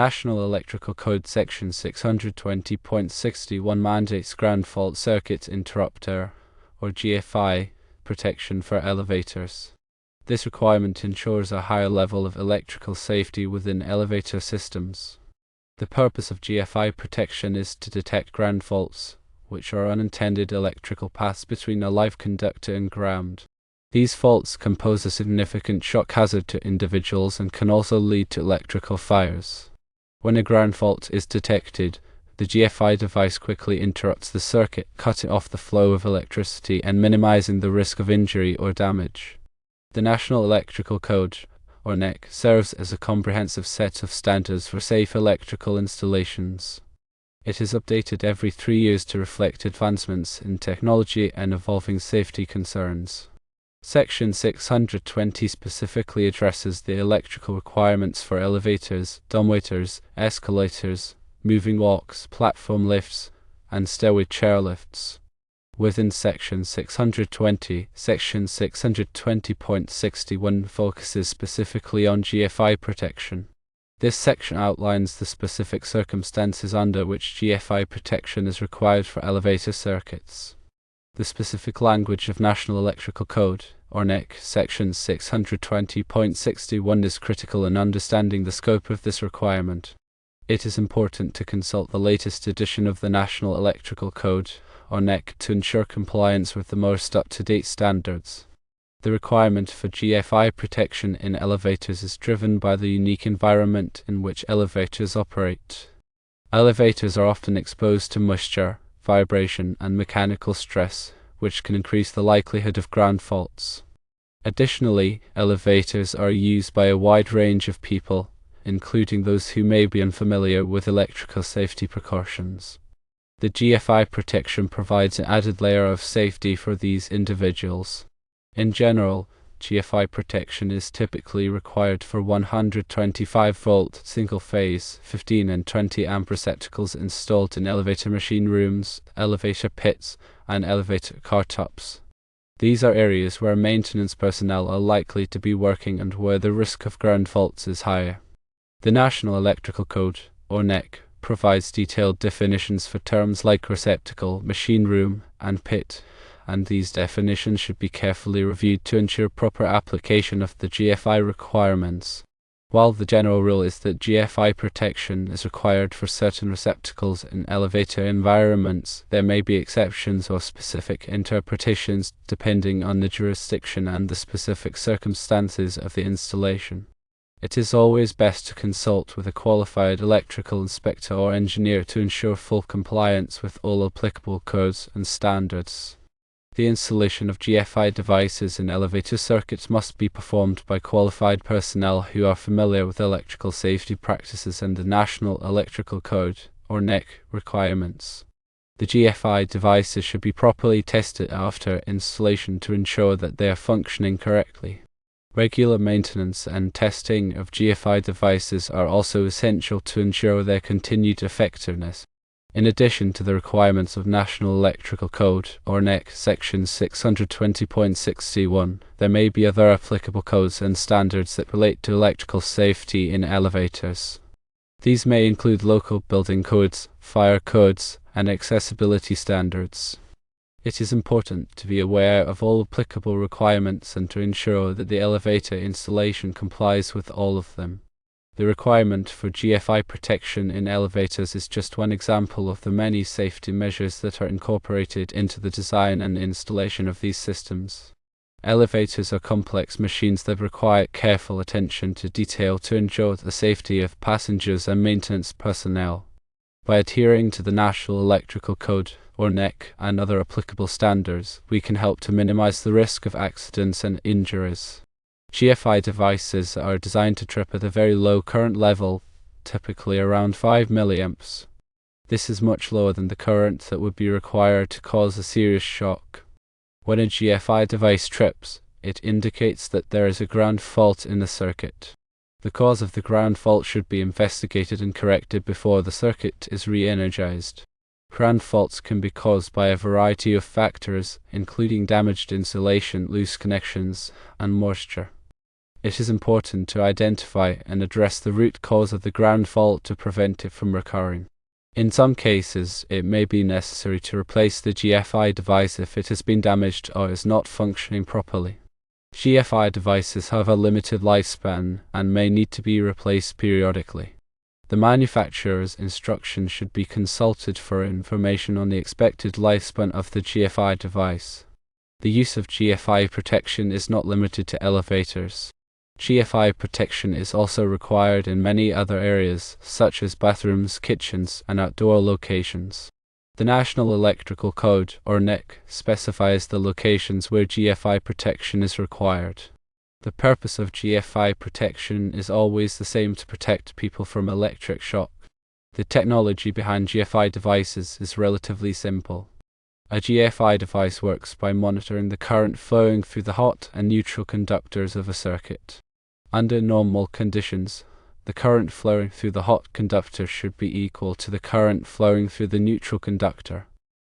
National Electrical Code Section 620.61 mandates ground fault circuit interrupter, or GFI, protection for elevators. This requirement ensures a higher level of electrical safety within elevator systems. The purpose of GFI protection is to detect ground faults, which are unintended electrical paths between a live conductor and ground. These faults can pose a significant shock hazard to individuals and can also lead to electrical fires. When a ground fault is detected, the GFI device quickly interrupts the circuit, cutting off the flow of electricity and minimizing the risk of injury or damage. The National Electrical Code, or NEC, serves as a comprehensive set of standards for safe electrical installations. It is updated every 3 years to reflect advancements in technology and evolving safety concerns. Section 620 specifically addresses the electrical requirements for elevators, dumbwaiters, escalators, moving walks, platform lifts, and stairway chairlifts. Within Section 620, Section 620.61 focuses specifically on GFI protection. This section outlines the specific circumstances under which GFI protection is required for elevator circuits. The specific language of National Electrical Code, or NEC, Section 620.61 is critical in understanding the scope of this requirement. It is important to consult the latest edition of the National Electrical Code, or NEC, to ensure compliance with the most up-to-date standards. The requirement for GFI protection in elevators is driven by the unique environment in which elevators operate. Elevators are often exposed to moisture, vibration, and mechanical stress, which can increase the likelihood of ground faults. Additionally, elevators are used by a wide range of people, including those who may be unfamiliar with electrical safety precautions. The GFI protection provides an added layer of safety for these individuals. In general, GFI protection is typically required for 125-volt single-phase 15 and 20 amp receptacles installed in elevator machine rooms, elevator pits, and elevator car tops. These are areas where maintenance personnel are likely to be working and where the risk of ground faults is higher. The National Electrical Code, or NEC, provides detailed definitions for terms like receptacle, machine room, and pit, and these definitions should be carefully reviewed to ensure proper application of the GFI requirements. While the general rule is that GFI protection is required for certain receptacles in elevator environments, there may be exceptions or specific interpretations depending on the jurisdiction and the specific circumstances of the installation. It is always best to consult with a qualified electrical inspector or engineer to ensure full compliance with all applicable codes and standards. The installation of GFI devices in elevator circuits must be performed by qualified personnel who are familiar with electrical safety practices and the National Electrical Code, or NEC, requirements. The GFI devices should be properly tested after installation to ensure that they are functioning correctly. Regular maintenance and testing of GFI devices are also essential to ensure their continued effectiveness. In addition to the requirements of National Electrical Code, or NEC, Section 620.61, there may be other applicable codes and standards that relate to electrical safety in elevators. These may include local building codes, fire codes, and accessibility standards. It is important to be aware of all applicable requirements and to ensure that the elevator installation complies with all of them. The requirement for GFI protection in elevators is just one example of the many safety measures that are incorporated into the design and installation of these systems. Elevators are complex machines that require careful attention to detail to ensure the safety of passengers and maintenance personnel. By adhering to the National Electrical Code, or NEC, and other applicable standards, we can help to minimize the risk of accidents and injuries. GFI devices are designed to trip at a very low current level, typically around 5 milliamps. This is much lower than the current that would be required to cause a serious shock. When a GFI device trips, it indicates that there is a ground fault in the circuit. The cause of the ground fault should be investigated and corrected before the circuit is re-energized. Ground faults can be caused by a variety of factors, including damaged insulation, loose connections, and moisture. It is important to identify and address the root cause of the ground fault to prevent it from recurring. In some cases, it may be necessary to replace the GFI device if it has been damaged or is not functioning properly. GFI devices have a limited lifespan and may need to be replaced periodically. The manufacturer's instructions should be consulted for information on the expected lifespan of the GFI device. The use of GFI protection is not limited to elevators. GFI protection is also required in many other areas, such as bathrooms, kitchens, and outdoor locations. The National Electrical Code, or NEC, specifies the locations where GFI protection is required. The purpose of GFI protection is always the same: to protect people from electric shock. The technology behind GFI devices is relatively simple. A GFI device works by monitoring the current flowing through the hot and neutral conductors of a circuit. Under normal conditions, the current flowing through the hot conductor should be equal to the current flowing through the neutral conductor.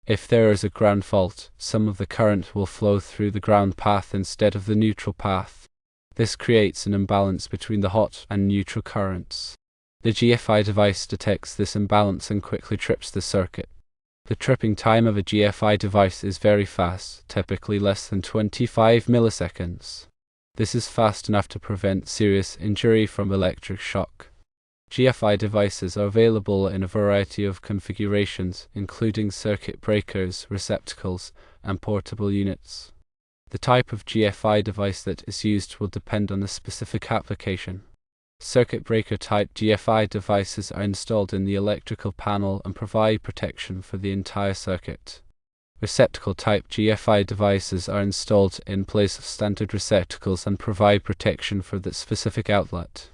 If there is a ground fault, some of the current will flow through the ground path instead of the neutral path. This creates an imbalance between the hot and neutral currents. The GFI device detects this imbalance and quickly trips the circuit. The tripping time of a GFI device is very fast, typically less than 25 milliseconds. This is fast enough to prevent serious injury from electric shock. GFI devices are available in a variety of configurations, including circuit breakers, receptacles, and portable units. The type of GFI device that is used will depend on the specific application. Circuit breaker type GFI devices are installed in the electrical panel and provide protection for the entire circuit. Receptacle type GFI devices are installed in place of standard receptacles and provide protection for the specific outlet.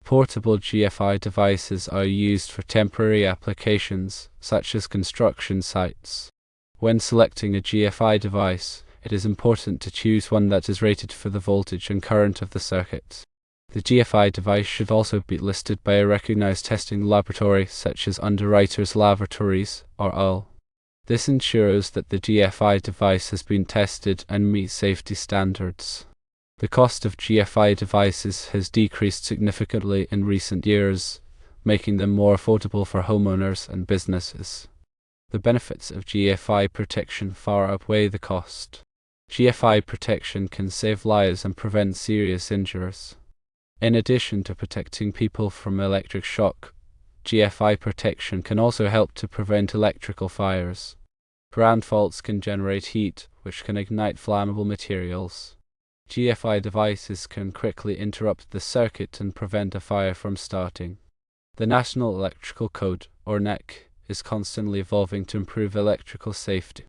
Portable GFI devices are used for temporary applications, such as construction sites. When selecting a GFI device, it is important to choose one that is rated for the voltage and current of the circuit. The GFI device should also be listed by a recognized testing laboratory, such as Underwriters Laboratories, or UL. This ensures that the GFI device has been tested and meets safety standards. The cost of GFI devices has decreased significantly in recent years, making them more affordable for homeowners and businesses. The benefits of GFI protection far outweigh the cost. GFI protection can save lives and prevent serious injuries. In addition to protecting people from electric shock, GFI protection can also help to prevent electrical fires. Ground faults can generate heat, which can ignite flammable materials. GFI devices can quickly interrupt the circuit and prevent a fire from starting. The National Electrical Code, or NEC, is constantly evolving to improve electrical safety.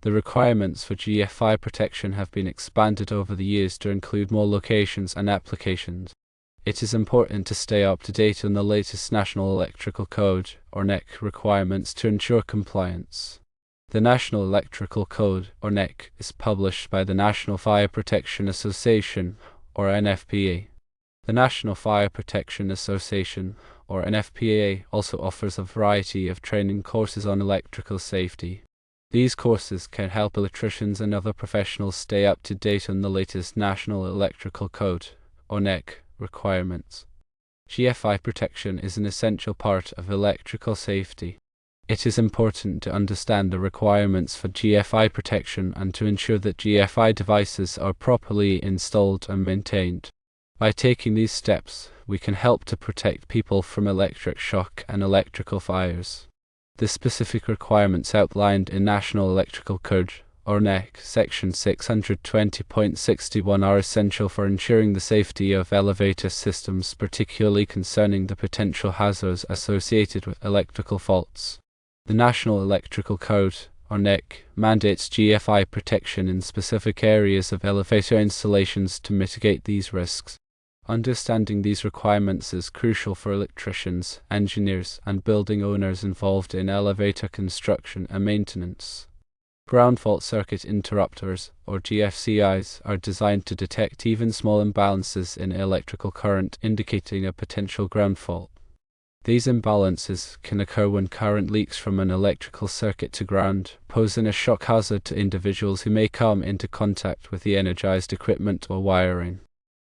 The requirements for GFI protection have been expanded over the years to include more locations and applications. It is important to stay up to date on the latest National Electrical Code, or NEC, requirements to ensure compliance. The National Electrical Code, or NEC, is published by the National Fire Protection Association, or NFPA. The National Fire Protection Association, or NFPA, also offers a variety of training courses on electrical safety. These courses can help electricians and other professionals stay up to date on the latest National Electrical Code, or NEC, requirements. GFI protection is an essential part of electrical safety. It is important to understand the requirements for GFI protection and to ensure that GFI devices are properly installed and maintained. By taking these steps, we can help to protect people from electric shock and electrical fires. The specific requirements outlined in National Electrical Code, or NEC, Section 620.61 are essential for ensuring the safety of elevator systems, particularly concerning the potential hazards associated with electrical faults. The National Electrical Code, or NEC, mandates GFI protection in specific areas of elevator installations to mitigate these risks. Understanding these requirements is crucial for electricians, engineers, and building owners involved in elevator construction and maintenance. Ground fault circuit interrupters, or GFCIs, are designed to detect even small imbalances in electrical current, indicating a potential ground fault. These imbalances can occur when current leaks from an electrical circuit to ground, posing a shock hazard to individuals who may come into contact with the energized equipment or wiring.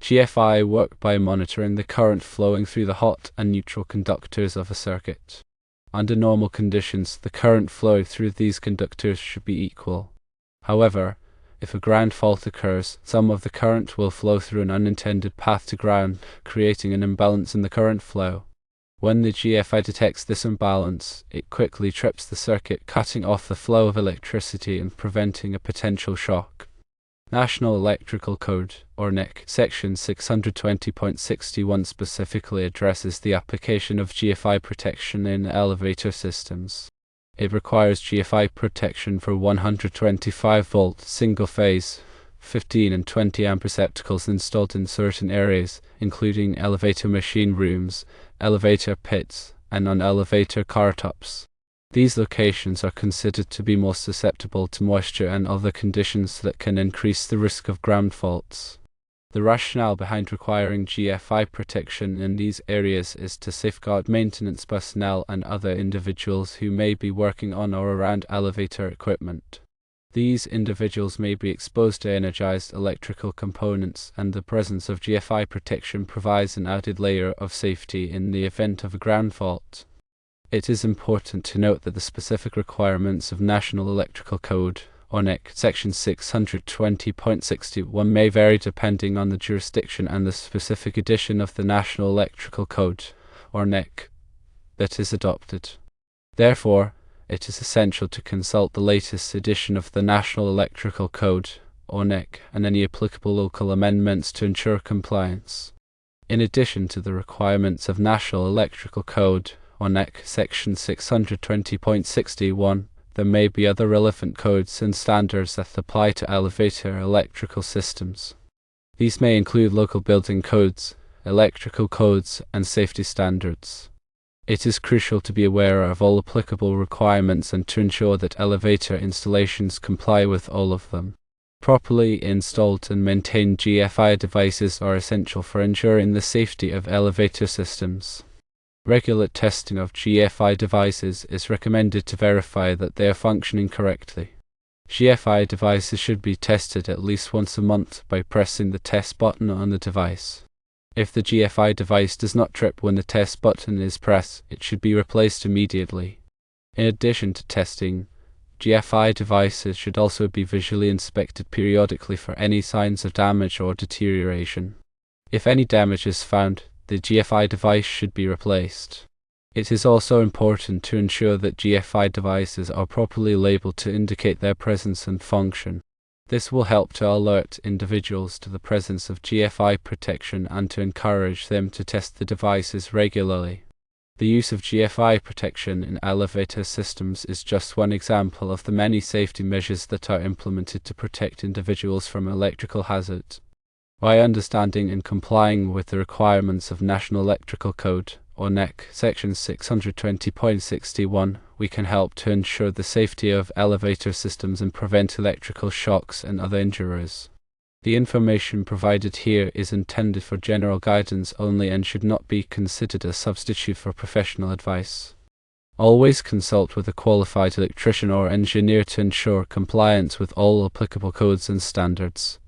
GFI work by monitoring the current flowing through the hot and neutral conductors of a circuit. Under normal conditions, the current flow through these conductors should be equal. However, if a ground fault occurs, some of the current will flow through an unintended path to ground, creating an imbalance in the current flow. When the GFI detects this imbalance, it quickly trips the circuit, cutting off the flow of electricity and preventing a potential shock. National Electrical Code, or NEC, Section 620.61 specifically addresses the application of GFI protection in elevator systems. It requires GFI protection for 125-volt single-phase, 15 and 20 amp receptacles installed in certain areas, including elevator machine rooms, elevator pits, and on elevator car tops. These locations are considered to be more susceptible to moisture and other conditions that can increase the risk of ground faults. The rationale behind requiring GFI protection in these areas is to safeguard maintenance personnel and other individuals who may be working on or around elevator equipment. These individuals may be exposed to energized electrical components, and the presence of GFI protection provides an added layer of safety in the event of a ground fault. It is important to note that the specific requirements of National Electrical Code, or NEC, Section 620.61 may vary depending on the jurisdiction and the specific edition of the National Electrical Code, or NEC, that is adopted. Therefore, it is essential to consult the latest edition of the National Electrical Code, or NEC, and any applicable local amendments to ensure compliance. In addition to the requirements of National Electrical Code, or NEC, Section 620.61, there may be other relevant codes and standards that apply to elevator electrical systems. These may include local building codes, electrical codes, and safety standards. It is crucial to be aware of all applicable requirements and to ensure that elevator installations comply with all of them. Properly installed and maintained GFI devices are essential for ensuring the safety of elevator systems. Regular testing of GFI devices is recommended to verify that they are functioning correctly. GFI devices should be tested at least once a month by pressing the test button on the device. If the GFI device does not trip when the test button is pressed, it should be replaced immediately. In addition to testing, GFI devices should also be visually inspected periodically for any signs of damage or deterioration. If any damage is found, the GFI device should be replaced. It is also important to ensure that GFI devices are properly labeled to indicate their presence and function. This will help to alert individuals to the presence of GFI protection and to encourage them to test the devices regularly. The use of GFI protection in elevator systems is just one example of the many safety measures that are implemented to protect individuals from electrical hazards. By understanding and complying with the requirements of National Electrical Code, or NEC, Section 620.61, we can help to ensure the safety of elevator systems and prevent electrical shocks and other injuries. The information provided here is intended for general guidance only and should not be considered a substitute for professional advice. Always consult with a qualified electrician or engineer to ensure compliance with all applicable codes and standards.